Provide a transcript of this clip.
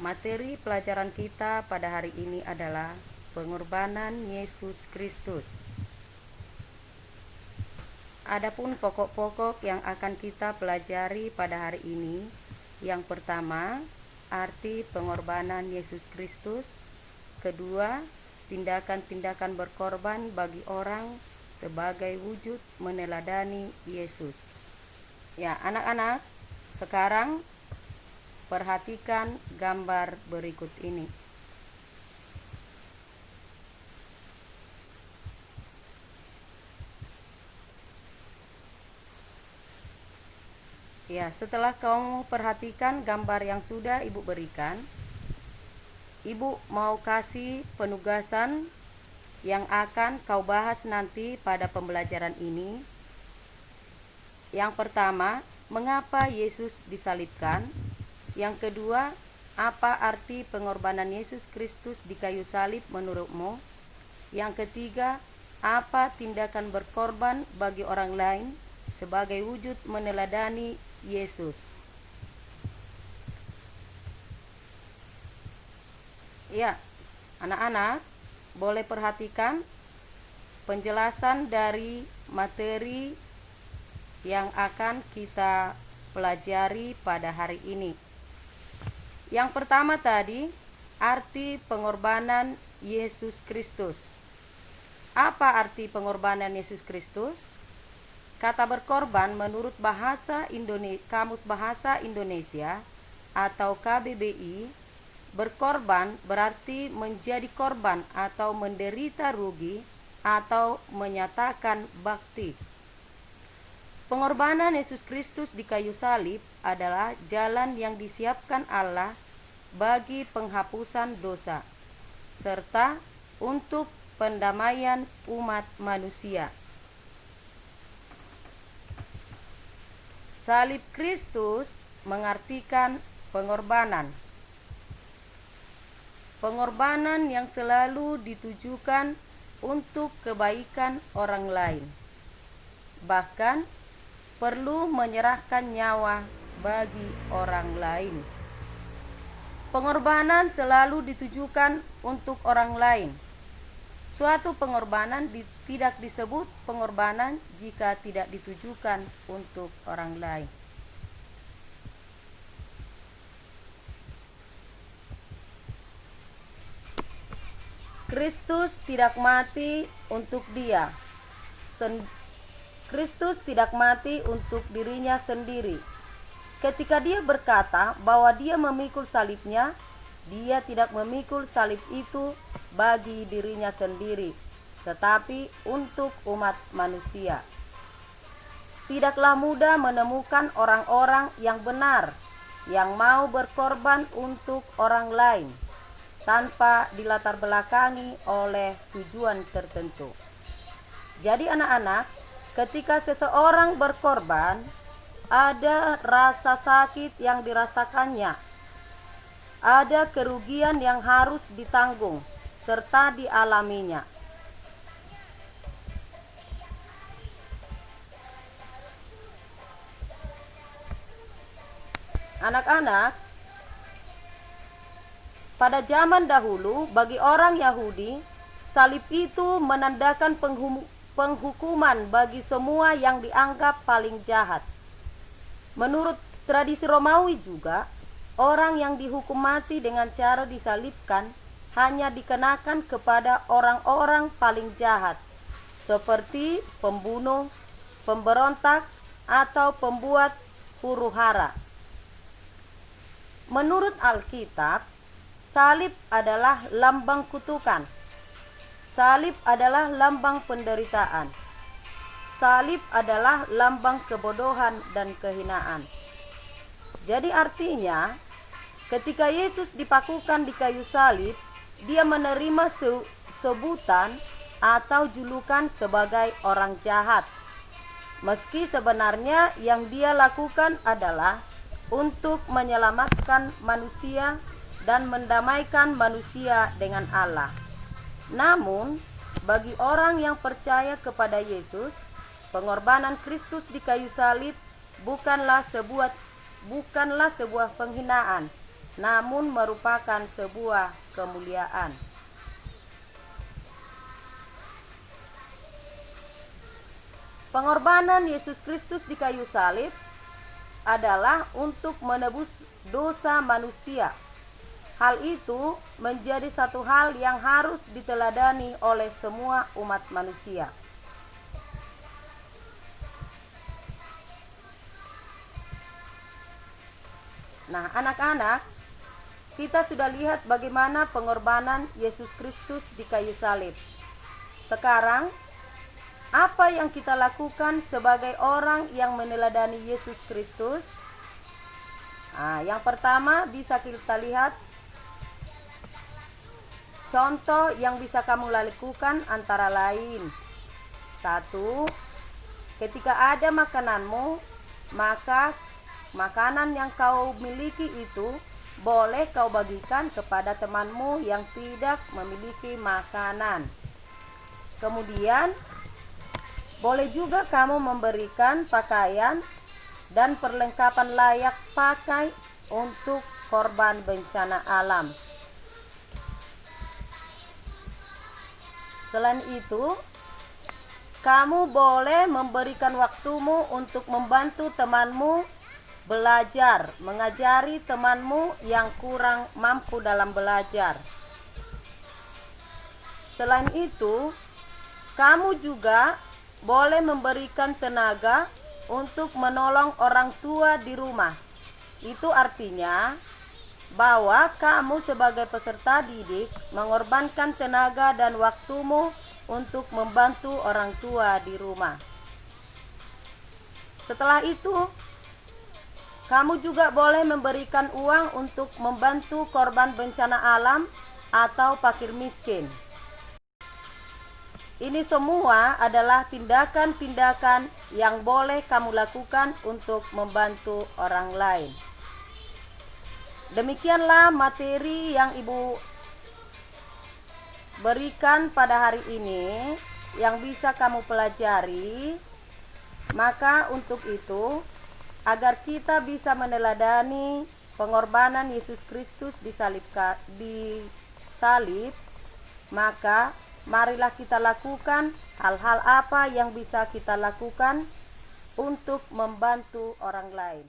Materi pelajaran kita pada hari ini adalah pengorbanan Yesus Kristus. Adapun pokok-pokok yang akan kita pelajari pada hari ini, yang pertama, arti pengorbanan Yesus Kristus. Kedua, tindakan-tindakan berkorban bagi orang sebagai wujud meneladani Yesus. Ya, anak-anak, sekarang perhatikan gambar berikut ini. Ya, setelah kamu perhatikan gambar yang sudah Ibu berikan, Ibu mau kasih penugasan yang akan kau bahas nanti pada pembelajaran ini. Yang pertama, mengapa Yesus disalibkan? Yang kedua, apa arti pengorbanan Yesus Kristus di kayu salib menurutmu? Yang ketiga, apa tindakan berkorban bagi orang lain sebagai wujud meneladani Yesus? Ya, anak-anak, boleh perhatikan penjelasan dari materi yang akan kita pelajari pada hari ini. Yang pertama tadi, arti pengorbanan Yesus Kristus. Apa arti pengorbanan Yesus Kristus? Kata berkorban menurut Kamus Bahasa Indonesia atau KBBI, berkorban berarti menjadi korban atau menderita rugi atau menyatakan bakti. Pengorbanan Yesus Kristus di kayu salib adalah jalan yang disiapkan Allah bagi penghapusan dosa serta untuk pendamaian umat manusia. Salib Kristus mengartikan pengorbanan. Pengorbanan yang selalu ditujukan untuk kebaikan orang lain. Bahkan perlu menyerahkan nyawa bagi orang lain. Pengorbanan selalu ditujukan untuk orang lain. Suatu pengorbanan tidak disebut pengorbanan jika tidak ditujukan untuk orang lain. Kristus tidak mati untuk dia. Kristus tidak mati untuk dirinya sendiri. Ketika dia berkata bahwa dia memikul salibnya, dia tidak memikul salib itu bagi dirinya sendiri, tetapi untuk umat manusia. Tidaklah mudah menemukan orang-orang yang benar, yang mau berkorban untuk orang lain, tanpa dilatar belakangi oleh tujuan tertentu. Jadi anak-anak, ketika seseorang berkorban, ada rasa sakit yang dirasakannya, ada kerugian yang harus ditanggung serta dialaminya. Anak-anak, pada zaman dahulu bagi orang Yahudi, salib itu menandakan penghukuman bagi semua yang dianggap paling jahat. Menurut tradisi Romawi juga, orang yang dihukum mati dengan cara disalibkan hanya dikenakan kepada orang-orang paling jahat, seperti pembunuh, pemberontak, atau pembuat huru-hara. Menurut Alkitab, salib adalah lambang kutukan. Salib adalah lambang penderitaan. Salib adalah lambang kebodohan dan kehinaan. Jadi artinya, ketika Yesus dipakukan di kayu salib, dia menerima sebutan atau julukan sebagai orang jahat. Meski sebenarnya yang dia lakukan adalah untuk menyelamatkan manusia dan mendamaikan manusia dengan Allah. Namun, bagi orang yang percaya kepada Yesus, pengorbanan Kristus di kayu salib bukanlah sebuah penghinaan, namun merupakan sebuah kemuliaan. Pengorbanan Yesus Kristus di kayu salib adalah untuk menebus dosa manusia. Hal itu menjadi satu hal yang harus diteladani oleh semua umat manusia. Nah, anak-anak, kita sudah lihat bagaimana pengorbanan Yesus Kristus di kayu salib. Sekarang, apa yang kita lakukan sebagai orang yang meneladani Yesus Kristus? Nah, yang pertama bisa kita lihat contoh yang bisa kamu lakukan antara lain. 1. Ketika ada makananmu, maka makanan yang kau miliki itu boleh kau bagikan kepada temanmu yang tidak memiliki makanan. Kemudian boleh juga kamu memberikan pakaian dan perlengkapan layak pakai untuk korban bencana alam. Selain itu, kamu boleh memberikan waktumu untuk membantu temanmu belajar, mengajari temanmu yang kurang mampu dalam belajar. Selain itu, kamu juga boleh memberikan tenaga untuk menolong orang tua di rumah. Itu artinya bahwa kamu sebagai peserta didik mengorbankan tenaga dan waktumu untuk membantu orang tua di rumah. Setelah itu, kamu juga boleh memberikan uang untuk membantu korban bencana alam atau fakir miskin. Ini semua adalah tindakan-tindakan yang boleh kamu lakukan untuk membantu orang lain. Demikianlah materi yang Ibu berikan pada hari ini yang bisa kamu pelajari. Maka untuk itu, agar kita bisa meneladani pengorbanan Yesus Kristus di salib, maka marilah kita lakukan hal-hal apa yang bisa kita lakukan untuk membantu orang lain.